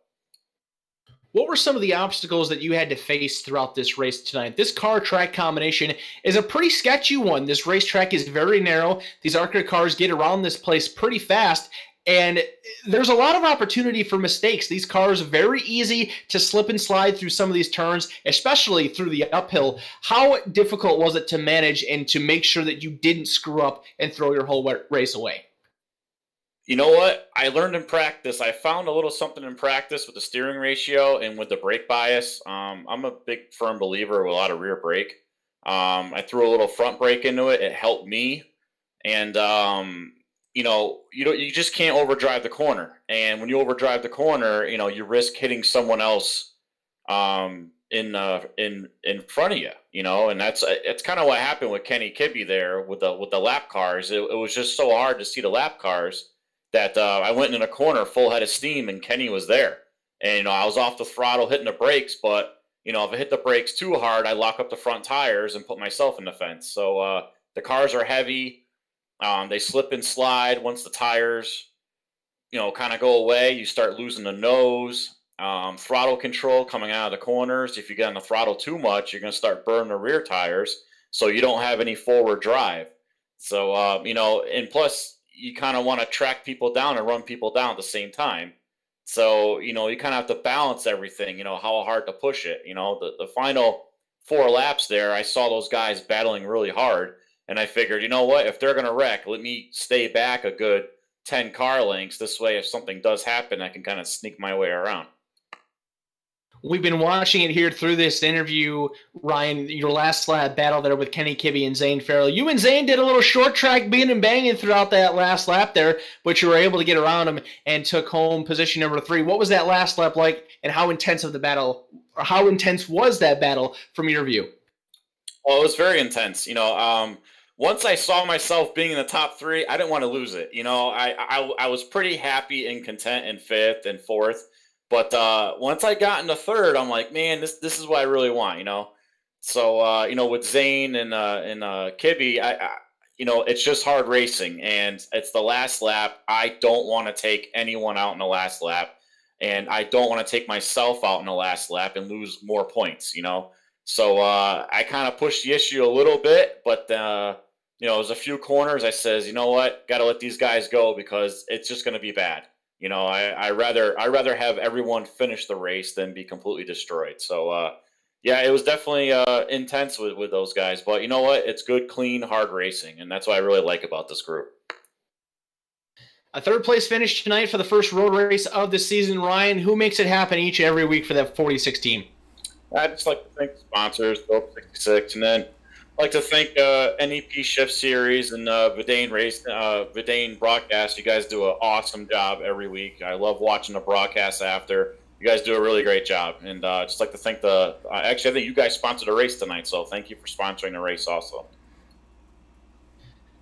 What were some of the obstacles that you had to face throughout this race tonight? This car-track combination is a pretty sketchy one. This racetrack is very narrow. These ARCA cars get around this place pretty fast, and there's a lot of opportunity for mistakes. These cars are very easy to slip and slide through some of these turns, especially through the uphill. How difficult was it to manage and to make sure that you didn't screw up and throw your whole race away? You know what? I learned in practice. I found a little something in practice with the steering ratio and with the brake bias. I'm a big firm believer with a lot of rear brake. I threw a little front brake into it. It helped me. And, you just can't overdrive the corner. And when you overdrive the corner, you know, you risk hitting someone else in front of you, you know, and it's kind of what happened with Kenny Kibbe there with the lap cars. It was just so hard to see the lap cars that I went in a corner full head of steam, and Kenny was there. And, you know, I was off the throttle hitting the brakes, but, you know, if I hit the brakes too hard, I lock up the front tires and put myself in the fence. So the cars are heavy. They slip and slide once the tires, you know, kind of go away. You start losing the nose. Throttle control coming out of the corners. If you get on the throttle too much, you're going to start burning the rear tires, so you don't have any forward drive. So, and plus, you kind of want to track people down and run people down at the same time. So, you know, you kind of have to balance everything, you know, how hard to push it. You know, the final 4 laps there, I saw those guys battling really hard. And I figured, you know what, if they're going to wreck, let me stay back a good 10 car lengths. This way, if something does happen, I can kind of sneak my way around. We've been watching it here through this interview, Ryan, your last lap battle there with Kenny Kibbe and Zane Farrell. You and Zane did a little short track being and banging throughout that last lap there, but you were able to get around him and took home position number 3. What was that last lap like, and how intense was that battle from your view? Well, it was very intense. You know, once I saw myself being in the top 3, I didn't want to lose it. I was pretty happy and content in 5th and 4th, but once I got into 3rd, I'm like, man, this is what I really want. So with Zane and Kibby, it's just hard racing, and it's the last lap. I don't want to take anyone out in the last lap, and I don't want to take myself out in the last lap and lose more points. So I kind of pushed the issue a little bit, but it was a few corners. I says, you know what, got to let these guys go because it's just going to be bad. I rather have everyone finish the race than be completely destroyed. So yeah, it was definitely intense with those guys, but you know what? It's good, clean, hard racing, and that's what I really like about this group. A 3rd place finish tonight for the first road race of the season. Ryan, who makes it happen each and every week for that 46 team? I'd just like to thank the sponsors, Dope 66, and then I'd like to thank NEP Shift Series and Vidane Broadcast. You guys do an awesome job every week. I love watching the broadcast after. You guys do a really great job. And just like to thank actually, I think you guys sponsored a race tonight, so thank you for sponsoring the race also.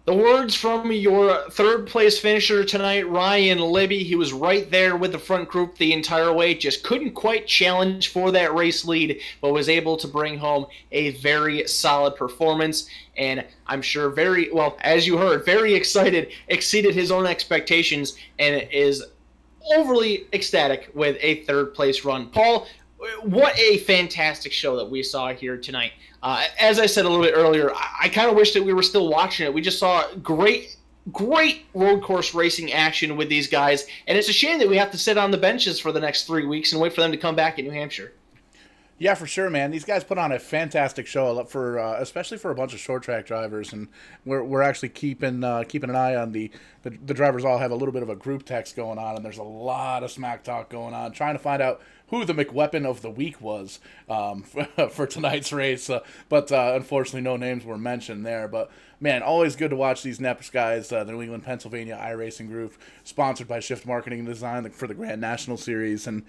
The words from your 3rd place finisher tonight, Ryan Libby. He was right there with the front group the entire way, just couldn't quite challenge for that race lead, but was able to bring home a very solid performance. And I'm sure as you heard, very excited, exceeded his own expectations, and is overly ecstatic with a 3rd place run. Paul, what a fantastic show that we saw here tonight. As I said a little bit earlier, I kind of wish that we were still watching it. We just saw great road course racing action with these guys, and it's a shame that we have to sit on the benches for the next 3 weeks and wait for them to come back in New Hampshire. Yeah, for sure, man. These guys put on a fantastic show, especially for a bunch of short track drivers, and we're actually keeping an eye on the drivers. All have a little bit of a group text going on, and there's a lot of smack talk going on, trying to find out who the McWeapon of the week was for tonight's race. But unfortunately, no names were mentioned there. But man, always good to watch these NEPS guys, the New England Pennsylvania iRacing Group, sponsored by Shift Marketing and Design for the Grand National Series. And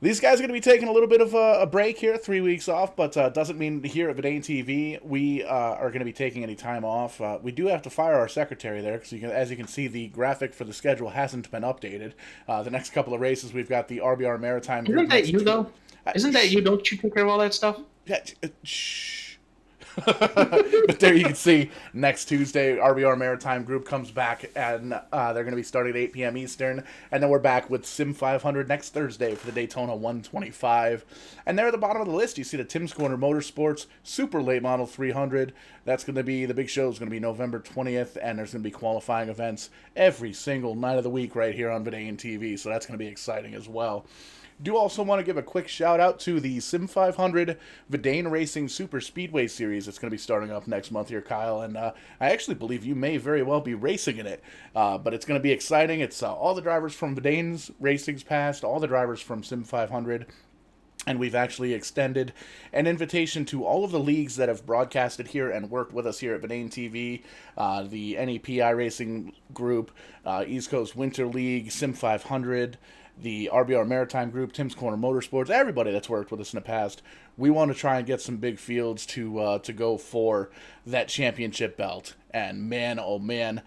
these guys are going to be taking a little bit of a break here, 3 weeks off, but doesn't mean here at Vidane TV we are going to be taking any time off. We do have to fire our secretary there because, as you can see, the graphic for the schedule hasn't been updated. The next couple of races, we've got the RBR Maritime. Isn't that you, though? Isn't that you? Don't you take care of all that stuff? Yeah, shh. But there you can see next Tuesday RBR Maritime Group comes back, and they're going to be starting at 8 p.m. Eastern, and then we're back with Sim 500 next Thursday for the Daytona 125. And there at the bottom of the list you see the Tim's Corner Motorsports Super Late Model 300. That's going to be, the big show is going to be November 20th, and there's going to be qualifying events every single night of the week right here on Vidane TV, so that's going to be exciting as well. Do also want to give a quick shout out to the Sim 500 Vidane Racing Super Speedway Series. It's going to be starting up next month here, Kyle, and I actually believe you may very well be racing in it, but it's going to be exciting. It's all the drivers from Vidane's Racing's past, all the drivers from Sim 500, and we've actually extended an invitation to all of the leagues that have broadcasted here and worked with us here at Vidane TV, the NEP iRacing Group, East Coast Winter League, Sim 500, the RBR Maritime Group, Tim's Corner Motorsports, everybody that's worked with us in the past. We want to try and get some big fields to go for that championship belt. And man, oh man,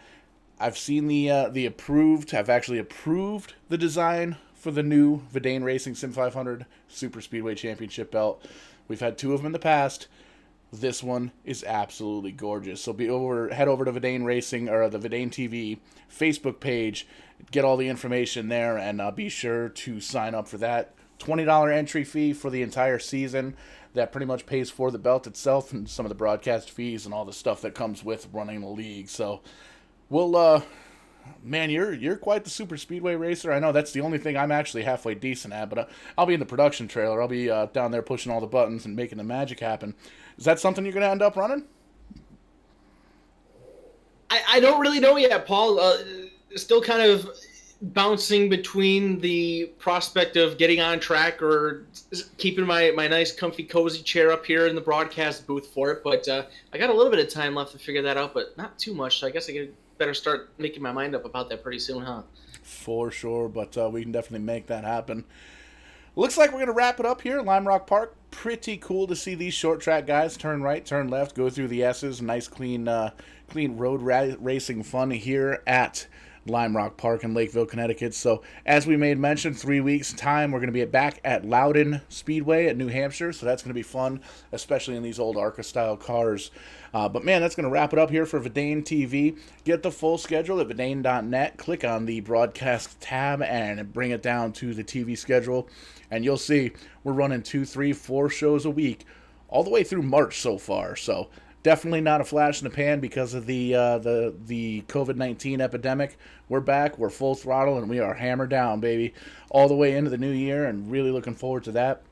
I've seen the approved. I've actually approved the design for the new Vidane Racing Sim 500 Super Speedway Championship belt. We've had 2 of them in the past. This one is absolutely gorgeous. So head over to Vidane Racing, or the Vidane TV Facebook page, get all the information there, and be sure to sign up for that. $20 entry fee for the entire season. That pretty much pays for the belt itself and some of the broadcast fees and all the stuff that comes with running the league. So we'll man, you're quite the super speedway racer. I know that's the only thing I'm actually halfway decent at, but I'll be in the production trailer. I'll be down there pushing all the buttons and making the magic happen. Is that something you're going to end up running? I don't really know yet, Paul. Still kind of bouncing between the prospect of getting on track or keeping my nice, comfy, cozy chair up here in the broadcast booth for it. But I got a little bit of time left to figure that out, but not too much. So I guess I better start making my mind up about that pretty soon, huh? For sure, but we can definitely make that happen. Looks like we're going to wrap it up here at Lime Rock Park. Pretty cool to see these short track guys turn right, turn left, go through the S's. Nice, clean road racing fun here at Lime Rock Park in Lakeville, Connecticut. So, as we made mention, 3 weeks' time, we're going to be back at Loudon Speedway at New Hampshire. So, that's going to be fun, especially in these old ARCA-style cars. But, man, that's going to wrap it up here for Vidane TV. Get the full schedule at vidane.net. Click on the broadcast tab and bring it down to the TV schedule. And you'll see we're running 2, 3, 4 shows a week all the way through March so far. So, definitely not a flash in the pan because of the COVID-19 epidemic. We're back, we're full throttle, and we are hammered down, baby, all the way into the new year, and really looking forward to that.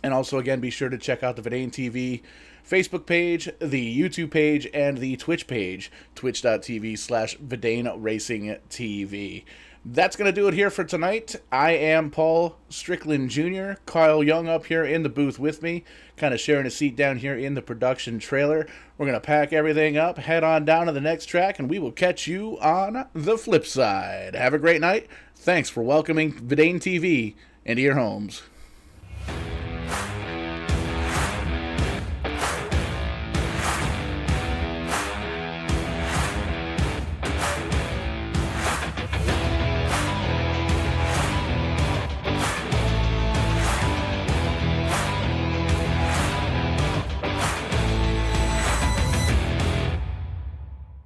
And also, again, be sure to check out the Vidane TV Facebook page, the YouTube page, and the Twitch page, twitch.tv/Vidane Racing TV. That's going to do it here for tonight. I am Paul Strickland Jr., Kyle Young up here in the booth with me, kind of sharing a seat down here in the production trailer. We're going to pack everything up, head on down to the next track, and we will catch you on the flip side. Have a great night. Thanks for welcoming Vidane TV into your homes.